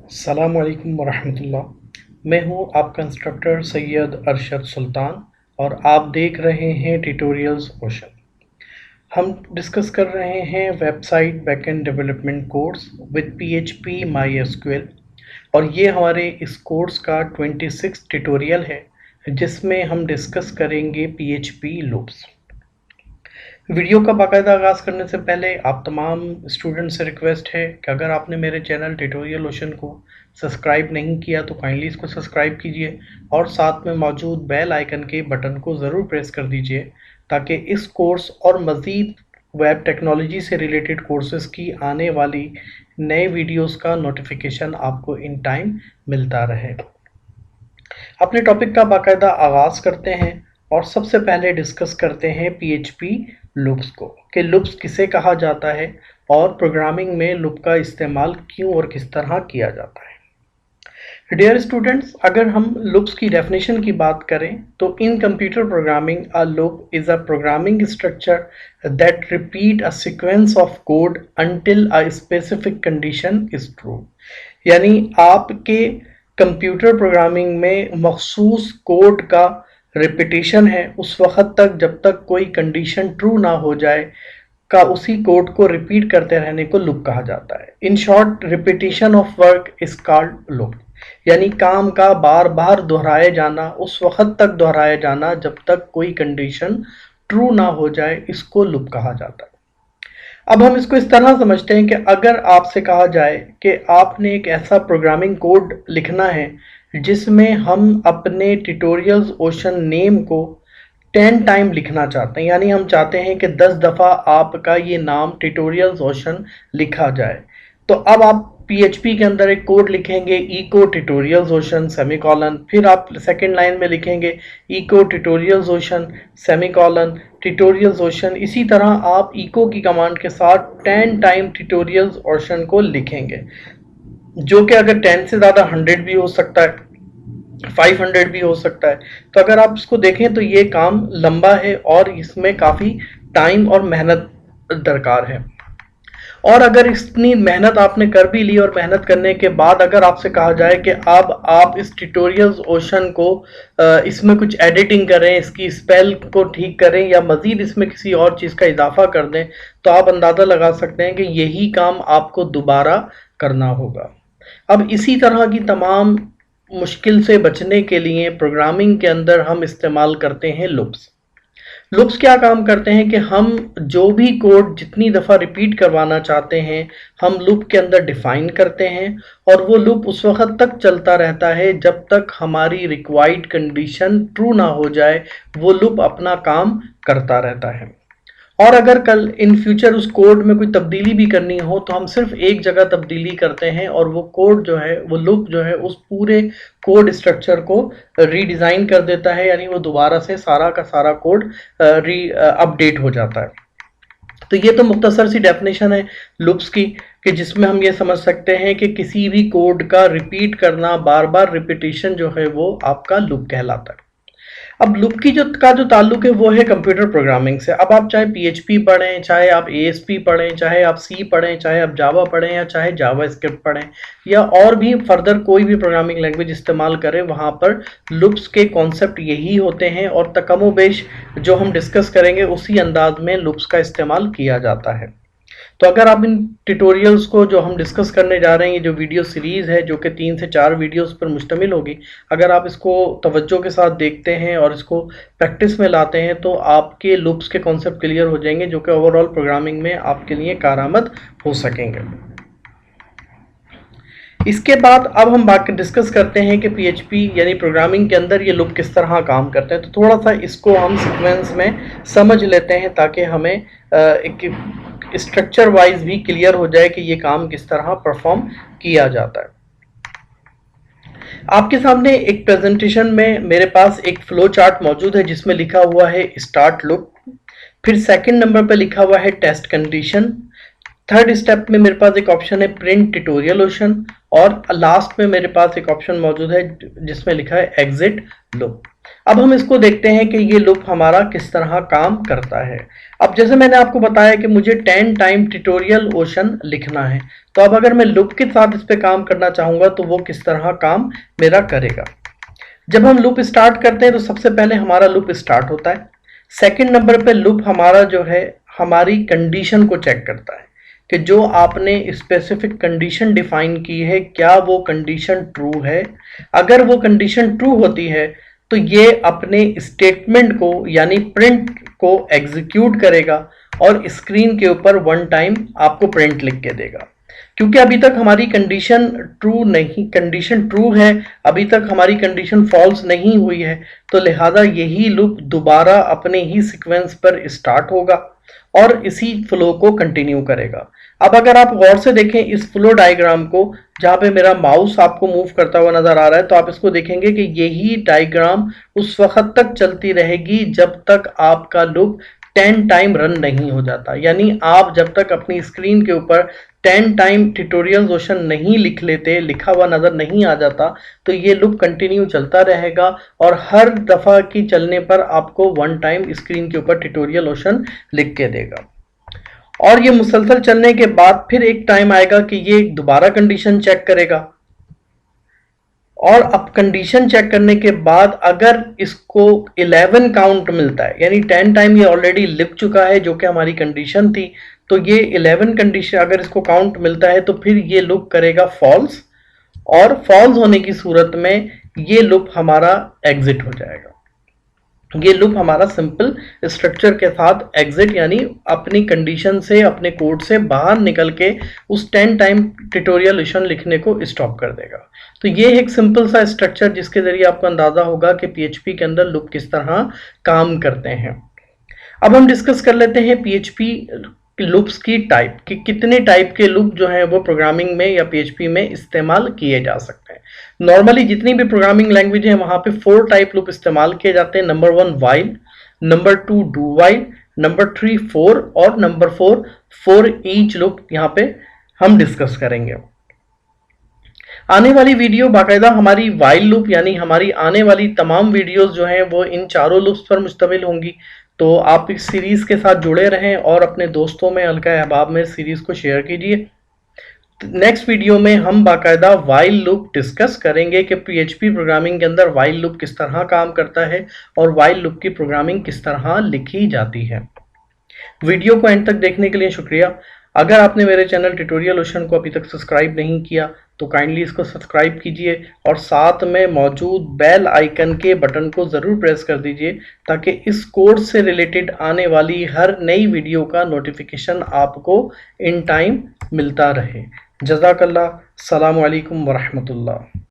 अस्सलाम वालेकुम वरहमतुल्लाह। मैं हूँ आपका इंस्ट्रक्टर सैयद अरशद सुल्तान और आप देख रहे हैं ट्यूटोरियल्स ओशन। हम डिस्कस कर रहे हैं website backend development course with PHP MySQL और ये हमारे इस कोर्स का 26 ट्यूटोरियल है जिसमें हम डिस्कस करेंगे PHP लूप्स। वीडियो का बाकायदा आगाज़ करने से पहले आप तमाम स्टूडेंट से रिक्वेस्ट है कि अगर आपने मेरे चैनल ट्यूटोरियल ओशन को सब्सक्राइब नहीं किया तो काइंडली इसको सब्सक्राइब कीजिए और साथ में मौजूद बेल आइकन के बटन को ज़रूर प्रेस कर दीजिए ताकि इस कोर्स और मज़ीद वेब टेक्नोलॉजी से रिलेटेड कोर्सेज की आने वाली नए वीडियोस का नोटिफिकेशन आपको इन टाइम मिलता रहे। अपने टॉपिक का बाकायदा आगाज़ करते हैं और सबसे पहले डिस्कस करते हैं PHP लूप्स को कि लूप्स किसे कहा जाता है और प्रोग्रामिंग में लूप का इस्तेमाल क्यों और किस तरह किया जाता है। डियर स्टूडेंट्स, अगर हम लूप्स की डेफिनेशन की बात करें तो इन computer programming a loop is a programming structure that repeat a sequence of code until a specific condition is true. यानी आपके कंप्यूटर प्रोग्रामिंग में मखसूस कोड का रिपीटिशन है उस वक्त तक जब तक कोई कंडीशन ट्रू ना हो जाए का उसी कोड को रिपीट करते रहने को लूप कहा जाता है। In short, repetition of work is called loop. यानी काम का बार बार दोहराया जाना, उस वक्त तक दोहराया जाना जब तक कोई कंडीशन ट्रू ना हो जाए, इसको लूप कहा जाता है। अब हम इसको इस तरह समझते हैं कि अगर आपसे कहा जाए कि आपने एक ऐसा प्रोग्रामिंग कोड लिखना है जिसमें हम अपने ट्यूटोरियल्स ओशन नेम को 10 टाइम लिखना चाहते हैं, यानी हम चाहते हैं कि 10 दफ़ा आपका ये नाम ट्यूटोरियल्स ओशन लिखा जाए, तो अब आप PHP के अंदर एक कोड लिखेंगे इको ट्यूटोरियल्स ओशन सेमीकॉलन, फिर आप सेकंड लाइन में लिखेंगे echo tutorials ocean semicolon tutorials ocean. इसी तरह आप इको की कमांड के साथ 10 टाइम ट्यूटोरियल्स ओशन को लिखेंगे, जो कि अगर 10 से ज़्यादा 100 भी हो सकता है, 500 भी हो सकता है। तो अगर आप इसको देखें तो ये काम लंबा है और इसमें काफ़ी टाइम और मेहनत दरकार है। और अगर इतनी मेहनत आपने कर भी ली और मेहनत करने के बाद अगर आपसे कहा जाए कि अब आप इस ट्यूटोरियल्स ओशन को इसमें कुछ एडिटिंग करें, इसकी स्पेल को ठीक करें या मज़ीद इसमें किसी और चीज़ का इजाफा कर दें, तो आप अंदाज़ा लगा सकते हैं कि यही काम आपको दोबारा करना होगा। अब इसी तरह की तमाम मुश्किल से बचने के लिए प्रोग्रामिंग के अंदर हम इस्तेमाल करते हैं लूप्स। लूप्स क्या काम करते हैं कि हम जो भी कोड जितनी दफ़ा रिपीट करवाना चाहते हैं हम लूप के अंदर डिफाइन करते हैं और वो लूप उस वक्त तक चलता रहता है जब तक हमारी रिक्वायर्ड कंडीशन ट्रू ना हो जाए। वो लूप अपना काम करता रहता है और अगर कल इन फ्यूचर उस कोड में कोई तब्दीली भी करनी हो तो हम सिर्फ एक जगह तब्दीली करते हैं और वो कोड जो है, वो लूप जो है, उस पूरे कोड स्ट्रक्चर को रीडिज़ाइन कर देता है, यानी वो दोबारा से सारा का सारा कोड अपडेट हो जाता है। तो ये तो मुख्तसर सी डेफिनेशन है लूप्स की कि जिसमें हम ये समझ सकते हैं कि किसी भी कोड का रिपीट करना, बार बार रिपीटिशन जो है वो आपका लूप कहलाता है। अब लूप की जो ताल्लुक है वो है कंप्यूटर प्रोग्रामिंग से। अब आप चाहे PHP पढ़ें, चाहे आप ASP पढ़ें, चाहे आप C पढ़ें, चाहे आप जावा पढ़ें या चाहे जावा स्क्रिप्ट पढ़ें या और भी फर्दर कोई भी प्रोग्रामिंग लैंग्वेज इस्तेमाल करें, वहाँ पर लूप्स के कॉन्सेप्ट यही होते हैं और तकमोबेश जो हम डिस्कस करेंगे उसी अंदाज में लूप्स का इस्तेमाल किया जाता है। तो अगर आप इन ट्यूटोरियल्स को जो हम डिस्कस करने जा रहे हैं, ये जो वीडियो सीरीज़ है जो कि 3 से 4 वीडियोस पर मुश्तमिल होगी, अगर आप इसको तवज्जो के साथ देखते हैं और इसको प्रैक्टिस में लाते हैं तो आपके लूप्स के कॉन्सेप्ट क्लियर हो जाएंगे जो कि ओवरऑल प्रोग्रामिंग में आपके लिए कारआमद हो सकेंगे। इसके बाद अब हम बात डिस्कस करते हैं कि PHP यानी प्रोग्रामिंग के अंदर ये लूप किस तरह काम करते हैं। तो थोड़ा सा इसको हम सीक्वेंस में समझ लेते हैं ताकि हमें एक स्ट्रक्चर वाइज भी क्लियर हो जाए कि ये काम किस तरह परफॉर्म किया जाता है। आपके सामने एक प्रेजेंटेशन में मेरे पास एक फ्लो चार्ट मौजूद है जिसमें लिखा हुआ है स्टार्ट लूप, फिर सेकंड नंबर पे लिखा हुआ है टेस्ट कंडीशन, थर्ड स्टेप में मेरे पास एक ऑप्शन है प्रिंट ट्यूटोरियल ओशन और लास्ट में मेरे पास एक ऑप्शन मौजूद है जिसमें लिखा है एग्जिट लूप। اب ہم اس کو دیکھتے ہیں کہ یہ لوپ ہمارا کس طرح کام کرتا ہے۔ اب جیسے میں نے آپ کو بتایا کہ مجھے 10 ٹائم ٹیٹوریل اوشن لکھنا ہے، تو اب اگر میں لوپ کے ساتھ اس پہ کام کرنا چاہوں گا تو وہ کس طرح کام میرا کرے گا۔ جب ہم لوپ اسٹارٹ کرتے ہیں تو سب سے پہلے ہمارا لوپ اسٹارٹ ہوتا ہے۔ سیکنڈ نمبر پہ لوپ ہمارا جو ہے ہماری کنڈیشن کو چیک کرتا ہے کہ جو آپ نے اسپیسیفک کنڈیشن ڈیفائن کی ہے کیا وہ کنڈیشن ٹرو ہے۔ اگر وہ کنڈیشن ٹرو ہوتی ہے تو یہ اپنے اسٹیٹمنٹ کو یعنی پرنٹ کو ایگزیکیوٹ کرے گا اور اسکرین کے اوپر ون ٹائم آپ کو پرنٹ لکھ کے دے گا۔ کیونکہ ابھی تک ہماری کنڈیشن ٹرو ہے، ابھی تک ہماری کنڈیشن فالس نہیں ہوئی ہے، تو لہٰذا یہی لوپ دوبارہ اپنے ہی سیکوینس پر اسٹارٹ ہوگا اور اسی فلو کو کنٹینیو کرے گا۔ اب اگر آپ غور سے دیکھیں اس فلو ڈائیگرام کو، جہاں پہ میرا ماؤس آپ کو موو کرتا ہوا نظر آ رہا ہے، تو آپ اس کو دیکھیں گے کہ یہی ڈائیگرام اس وقت تک چلتی رہے گی جب تک آپ کا لوپ 10 ٹائم رن نہیں ہو جاتا۔ یعنی آپ جب تک اپنی اسکرین کے اوپر 10 ٹائم ٹیٹوریل اوشن نہیں لکھ لیتے، لکھا ہوا نظر نہیں آ جاتا، تو یہ لوپ کنٹینیو چلتا رہے گا اور ہر دفعہ کی چلنے پر آپ کو ون ٹائم اسکرین کے اوپر ٹیٹوریل اوشن لکھ کے دے گا۔ اور یہ مسلسل چلنے کے بعد پھر ایک ٹائم آئے گا کہ یہ دوبارہ کنڈیشن چیک کرے گا، اور اب کنڈیشن چیک کرنے کے بعد اگر اس کو 11 کاؤنٹ ملتا ہے، یعنی 10 ٹائم یہ آلریڈی لکھ چکا ہے جو کہ ہماری کنڈیشن تھی، تو یہ 11 کنڈیشن اگر اس کو کاؤنٹ ملتا ہے تو پھر یہ لوپ کرے گا فالس، اور فالس ہونے کی صورت میں یہ لوپ ہمارا ایگزٹ ہو جائے گا۔ یہ لوپ ہمارا سمپل اسٹرکچر کے ساتھ ایگزٹ یعنی اپنی کنڈیشن سے اپنے کوڈ سے باہر نکل کے اس 10 ٹائم ٹیٹوریل اوشن لکھنے کو اسٹاپ کر دے گا۔ تو یہ ایک سمپل سا اسٹرکچر جس کے ذریعے آپ کو اندازہ ہوگا کہ پی ایچ پی کے اندر لوپ کس طرح کام کرتے ہیں۔ اب ہم ڈسکس کر لیتے ہیں پی ایچ پی لوپس کی ٹائپ، کہ کتنے ٹائپ کے لوپ جو ہیں وہ پروگرامنگ میں یا پی ایچ پی میں استعمال کیے جا سکتے ہیں۔ نارملی جتنی بھی پروگرامنگ لینگویج ہیں وہاں پہ 4 ٹائپ لوپ استعمال کیے جاتے ہیں۔ نمبر 1 وائل، نمبر 2 ڈو وائل، نمبر 3 فور، اور نمبر 4 فور ایچ لوپ یہاں پہ ہم ڈسکس کریں گے۔ آنے والی ویڈیو باقاعدہ ہماری وائل لوپ یعنی ہماری آنے والی تمام ویڈیوز جو ہیں وہ ان چاروں لوپس پر مشتمل ہوں گی، تو آپ اس سیریز کے ساتھ جڑے رہیں اور اپنے دوستوں میں حلقہ احباب میں سیریز کو شیئر کیجیے۔ نیکسٹ ویڈیو میں ہم باقاعدہ وائل لوپ ڈسکس کریں گے کہ پی ایچ پی پروگرامنگ کے اندر وائل لوپ کس طرح کام کرتا ہے اور وائل لوپ کی پروگرامنگ کس طرح لکھی جاتی ہے۔ ویڈیو کو اینڈ تک دیکھنے کے لیے شکریہ۔ اگر آپ نے میرے چینل ٹیٹوریل اوشن کو ابھی تک سبسکرائب نہیں کیا تو کائنڈلی اس کو سبسکرائب کیجئے اور ساتھ میں موجود بیل آئیکن کے بٹن کو ضرور پریس کر دیجئے تاکہ اس کورس سے ریلیٹڈ آنے والی ہر نئی ویڈیو کا نوٹیفیکیشن آپ کو ان ٹائم ملتا رہے۔ جزاک اللہ۔ السلام علیکم ورحمۃ اللہ۔